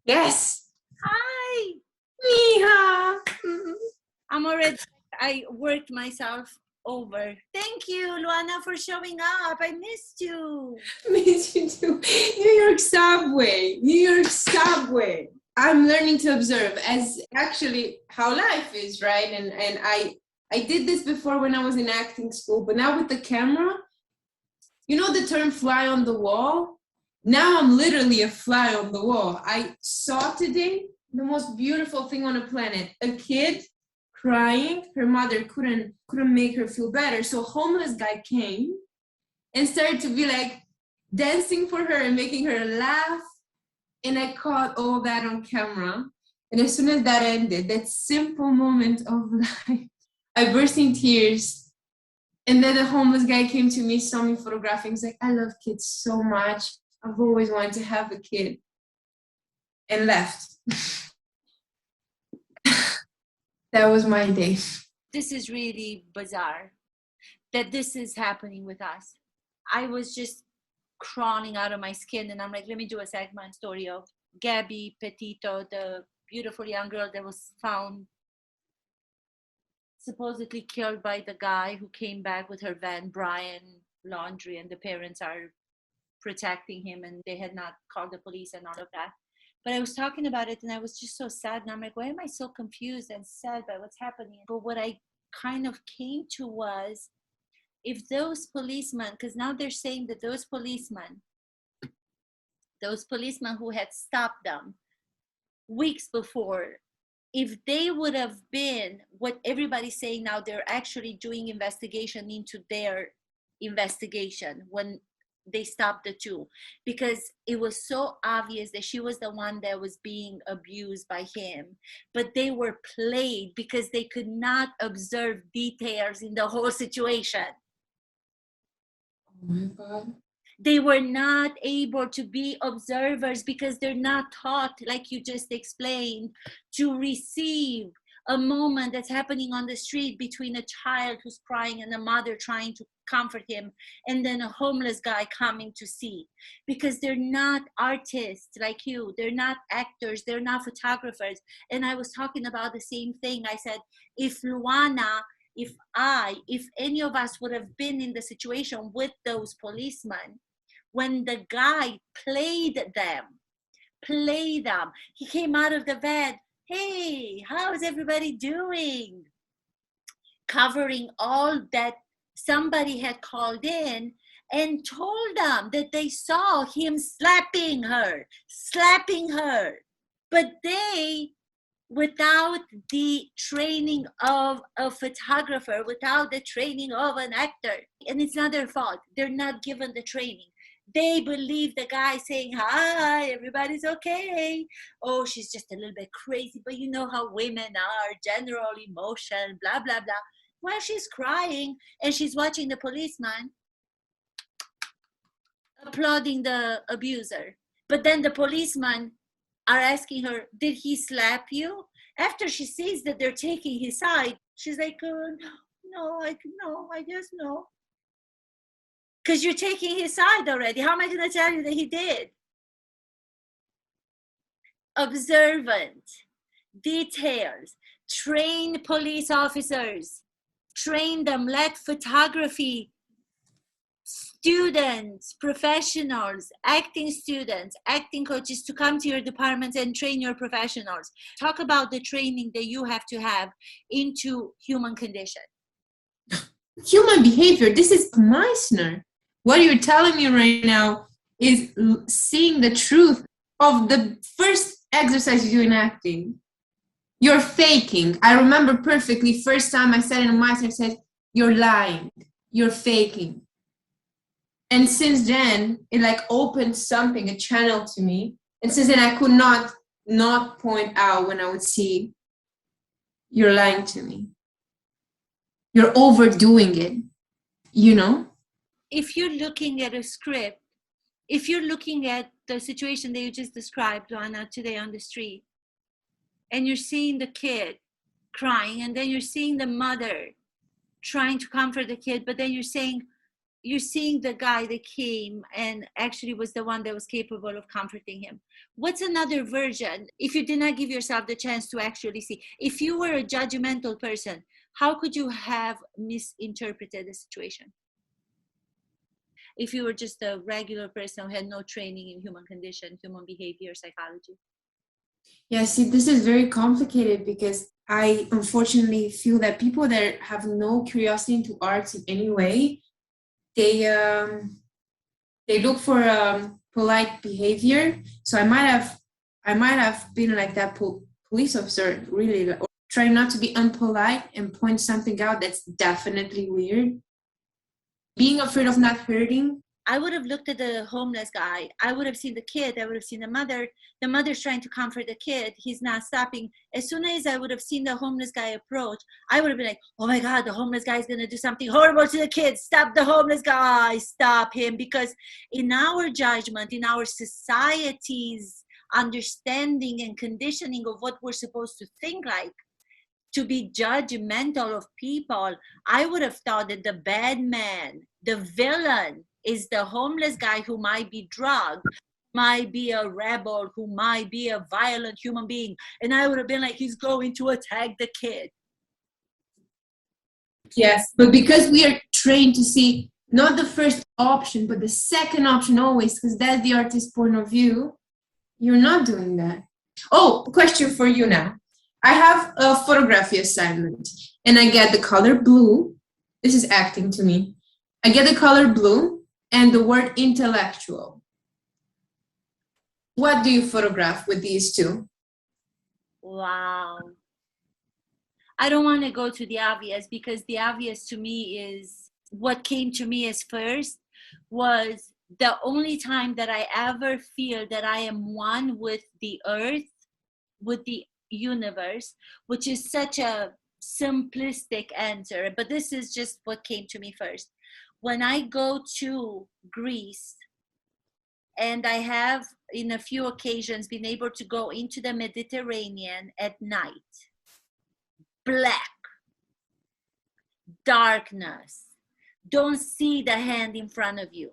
Yes. Hi. Mija. I worked myself over. Thank you, Luana, for showing up. I missed you. Miss you too. New York subway. New York subway. I'm learning to observe as actually how life is, right? And I did this before when I was in acting school, but now with the camera, you know the term fly on the wall? Now I'm literally a fly on the wall. I saw today the most beautiful thing on the planet. A kid crying, her mother couldn't make her feel better. So a homeless guy came and started to be like dancing for her and making her laugh. And I caught all that on camera. And as soon as that ended, that simple moment of life, I burst in tears. And then the homeless guy came to me, saw me photographing. He's like, I love kids so much. I've always wanted to have a kid. And left. That was my day. This is really bizarre that this is happening with us. I was just crawling out of my skin, and I'm like, let me do a segment story of Gaby Petito, the beautiful young girl that was found supposedly killed by the guy who came back with her van, Brian Laundrie, and the parents are protecting him, and they had not called the police and all of that. But I was talking about it, and I was just so sad, and I'm like, why am I so confused and sad by what's happening? But what I kind of came to was, if those policemen, because now they're saying that those policemen who had stopped them weeks before, if they would have been what everybody's saying now, they're actually doing investigation into their investigation when they stopped the two, because it was so obvious that she was the one that was being abused by him, but they were played because they could not observe details in the whole situation. Oh my God. They were not able to be observers because they're not taught, like you just explained, to receive a moment that's happening on the street between a child who's crying and a mother trying to comfort him, and then a homeless guy coming to see, because they're not artists like you, they're not actors, they're not photographers. And I was talking about the same thing. I said, if Luana, if any of us would have been in the situation with those policemen, when the guy played them, he came out of the van, hey, how's everybody doing? Covering all that somebody had called in, and told them that they saw him slapping her. But they, without the training of a photographer, without the training of an actor, and it's not their fault, they're not given the training. They believe the guy saying, hi, everybody's okay. Oh, she's just a little bit crazy, but you know how women are, general emotion, blah, blah, blah. While she's crying and she's watching the policeman applauding the abuser. But then the policemen are asking her, did he slap you? After she sees that they're taking his side, she's like, no, I guess no. Because you're taking his side already. How am I going to tell you that he did? Observant, details, train police officers, train them, let photography students, professionals, acting students, acting coaches to come to your departments and train your professionals. Talk about the training that you have to have into human condition. Human behavior. This is Meissner. What you're telling me right now is seeing the truth of the first exercise you do in acting. You're faking. I remember perfectly, first time I said it in Meissner, I said, you're lying. You're faking. And since then, it like opened something, a channel to me. And since then, I could not point out when I would see, you're lying to me. You're overdoing it, you know? If you're looking at a script, if you're looking at the situation that you just described, Luana, today on the street, and you're seeing the kid crying, and then you're seeing the mother trying to comfort the kid, but then you're saying, you're seeing the guy that came and actually was the one that was capable of comforting him. What's another version? If you did not give yourself the chance to actually see, if you were a judgmental person, how could you have misinterpreted the situation? If you were just a regular person who had no training in human condition, human behavior, psychology. Yeah, see, this is very complicated because I unfortunately feel that people that have no curiosity into arts in any way, they look for polite behavior. So I might have been like that police officer, really, or trying not to be unpolite and point something out that's definitely weird. Being afraid of not hurting. I would have looked at the homeless guy. I would have seen the kid. I would have seen the mother. The mother's trying to comfort the kid. He's not stopping. As soon as I would have seen the homeless guy approach, I would have been like, oh my God, the homeless guy is going to do something horrible to the kid. Stop the homeless guy. Stop him. Because in our judgment, in our society's understanding and conditioning of what we're supposed to think like, to be judgmental of people, I would have thought that the bad man, the villain, is the homeless guy who might be drugged, might be a rebel, who might be a violent human being. And I would have been like, he's going to attack the kid. Yes, but because we are trained to see not the first option, but the second option always, because that's the artist's point of view, you're not doing that. Oh, question for you now. I have a photography assignment and I get the color blue. This is acting to me. I get the color blue and the word intellectual. What do you photograph with these two? Wow. I don't want to go to the obvious, because the obvious to me is what came to me as first was the only time that I ever feel that I am one with the earth, with the universe, which is such a simplistic answer, but this is just what came to me first. When I go to Greece, and I have in a few occasions been able to go into the Mediterranean at night, black, darkness, don't see the hand in front of you,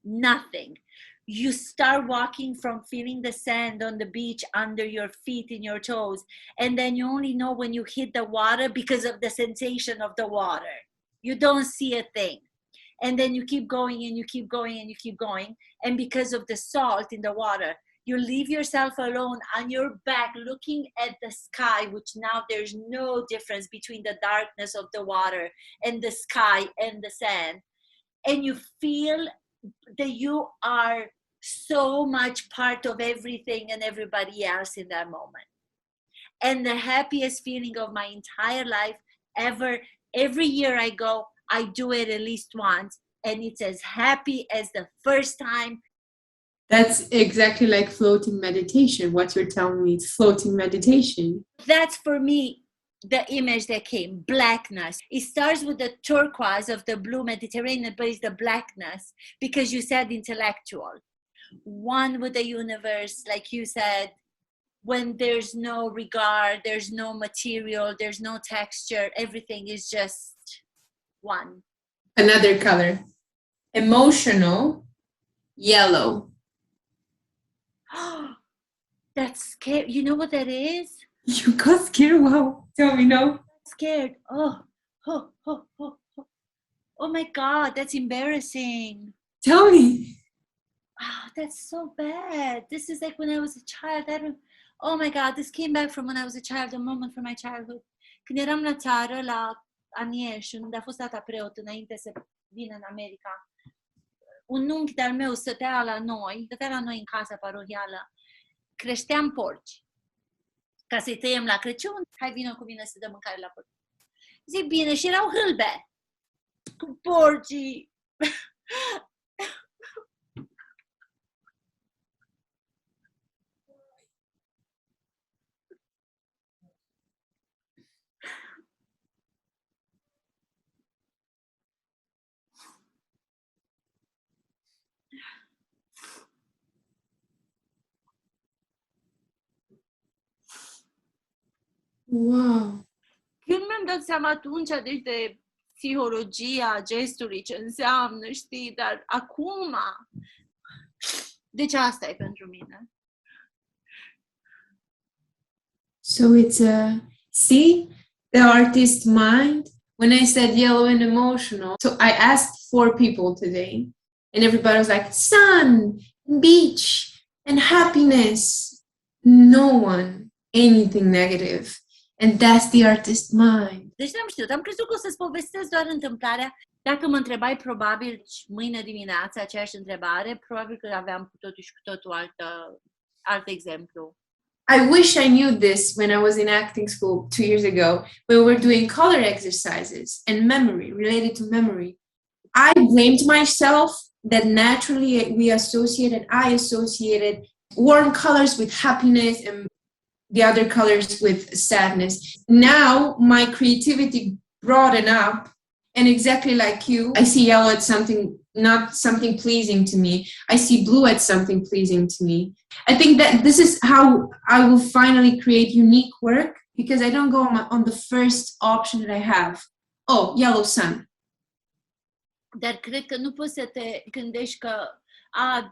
nothing. You start walking from feeling the sand on the beach under your feet, in your toes, and then you only know when you hit the water because of the sensation of the water. You don't see a thing. And then you keep going and you keep going and you keep going. And because of the salt in the water, you leave yourself alone on your back looking at the sky, which now there's no difference between the darkness of the water and the sky and the sand. And you feel that you are so much part of everything and everybody else in that moment. And the happiest feeling of my entire life ever, every year I go, I do it at least once, and it's as happy as the first time. That's exactly like floating meditation. What you're telling me is floating meditation. That's for me the image that came, blackness. It starts with the turquoise of the blue Mediterranean, but it's the blackness, because you said intellectual. One with the universe, like you said, when there's no regard, there's no material, there's no texture, everything is just one. Another color. Emotional, yellow. That's scary. You know what that is? You got scared? Wow. Tell me no. Scared. Oh my God, that's embarrassing. Tell me. Oh, that's so bad. This is like when I was a child. Oh my God, this came back from when I was a child, a moment from my childhood. Când eram la țară, la Anieș, unde a fost tata preot înainte să vină în America, un unchi de-al meu stătea la noi în casa parohială, creșteam porci ca să-i tăiem la Crăciun. Hai, vină cu mine să dăm mâncare la porci. Zic, bine, și erau hâlbe cu porcii. Wow. Când mi-am dat seama atunci, deci de psihologia gestului, ce înseamnă, știi, dar acum, deci asta e pentru mine. So it's see the artist mind. When I said yellow and emotional, so I asked 4 people today, and everybody was like sun, beach, and happiness. No one anything negative, and that's the artist mind. Deci n-am știut, am crezut că o să-ți povestesc doar întâmplarea. Dacă mă întrebai probabil mâine dimineață aceeași întrebare, probabil că aveam totuși cu totul alt exemplu. I wish I knew this when I was in acting school 2 years ago, when we were doing color exercises and memory, related to memory. I blamed myself that naturally I associated warm colors with happiness and the other colors with sadness. Now my creativity broadened up, and exactly like you, I see yellow as not something pleasing to me. I see blue as something pleasing to me. I think that this is how I will finally create unique work, because I don't go on the first option that I have. Oh, yellow sun. Dar cred că nu poți să te gândești că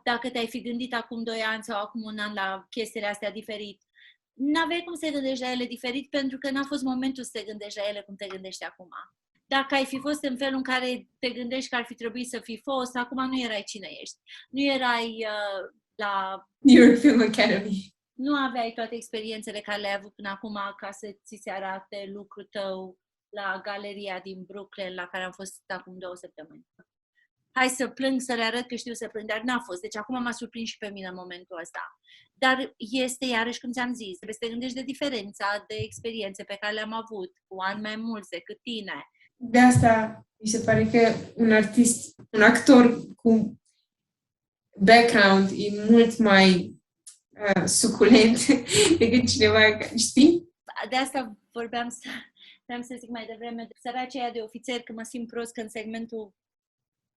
dacă te-ai fi gândit acum 2 ani sau acum 1 an la chestiile astea diferit, n-aveai cum să te gândești la ele diferit, pentru că n-a fost momentul să te gândești la ele cum te gândești acum. Dacă ai fi fost în felul în care te gândești că ar fi trebuit să fi fost, acum nu erai cine ești. Nu erai la New York Film Academy. Nu aveai toate experiențele care le-ai avut până acum ca să ți se arate lucrul tău la galeria din Brooklyn, la care am fost acum 2 săptămâni. Hai să plâng, să le arăt că știu să plâng, dar n-a fost. Deci acum m-a surprins și pe mine în momentul ăsta. Dar este, iarăși, cum ți-am zis, trebuie să te gândești de diferența de experiențe pe care le-am avut cu ani mai mulți decât tine. De asta mi se pare că un actor cu background e mult mai suculent decât cineva, știi? De asta vreau să zic mai devreme, săracii aia de ofițeri, că mă simt prost că în segmentul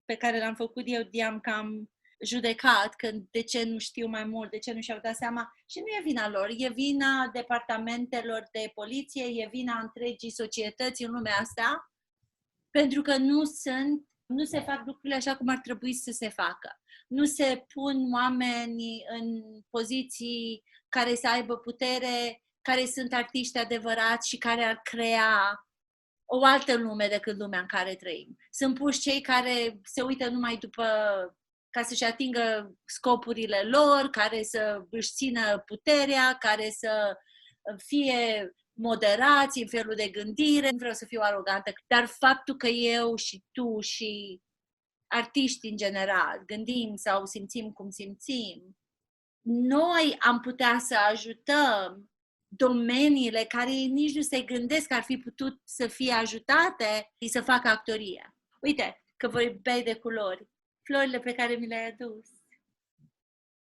pe care l-am făcut eu i-am cam judecat, că de ce nu știu mai mult, de ce nu și-au dat seama. Și nu e vina lor, e vina departamentelor de poliție, e vina întregii societăți în lumea asta, pentru că nu se fac lucrurile așa cum ar trebui să se facă. Nu se pun oameni în poziții care să aibă putere, care sunt artiști adevărați și care ar crea o altă lume decât lumea în care trăim. Sunt puși cei care se uită numai după ca să-și atingă scopurile lor, care să își țină puterea, care să fie moderați în felul de gândire. Nu vreau să fiu arogantă, dar faptul că eu și tu și artiști în general gândim sau simțim cum simțim, noi am putea să ajutăm domeniile care nici nu se gândesc că ar fi putut să fie ajutate să facă actorie. Uite, că vorbeai de culori. Florile pe care mi le-ai adus.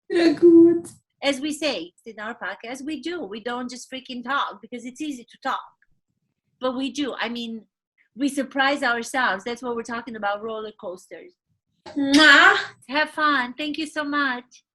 Drăguț! As we say in our podcast, we do. We don't just freaking talk because it's easy to talk. But we do. I mean, we surprise ourselves. That's what we're talking about, roller coasters. Mwah! Have fun. Thank you so much.